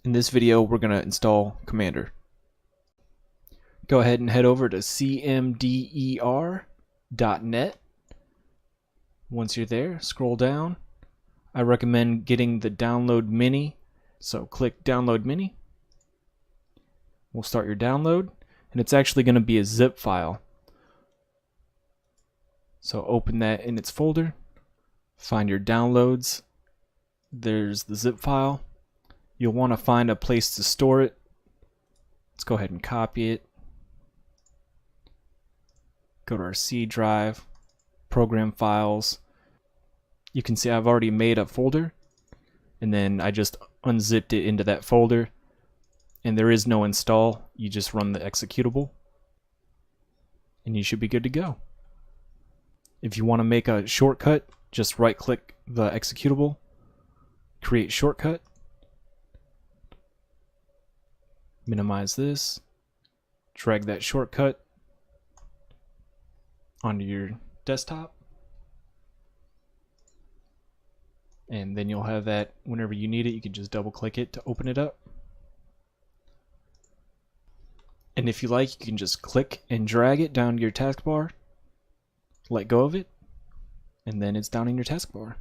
In this video, we're going to install Cmder. Go ahead and head over to cmder.net. Once you're there, scroll down. I recommend getting the download mini. So click download mini. We'll start your download, and it's actually going to be a zip file. So open that in its folder. Find your downloads. There's the zip file. You'll want to find a place to store it. Let's go ahead and copy it. Go to our C drive, program files. You can see I've already made a folder, and then I just unzipped it into that folder, and there is no install. You just run the executable, and you should be good to go. If you want to make a shortcut, just right click the executable, create shortcut, minimize this, drag that shortcut onto your desktop, and then you'll have that whenever you need it. You can just double click it to open it up. And if you like, you can just click and drag it down to your taskbar, let go of it, and then it's down in your taskbar.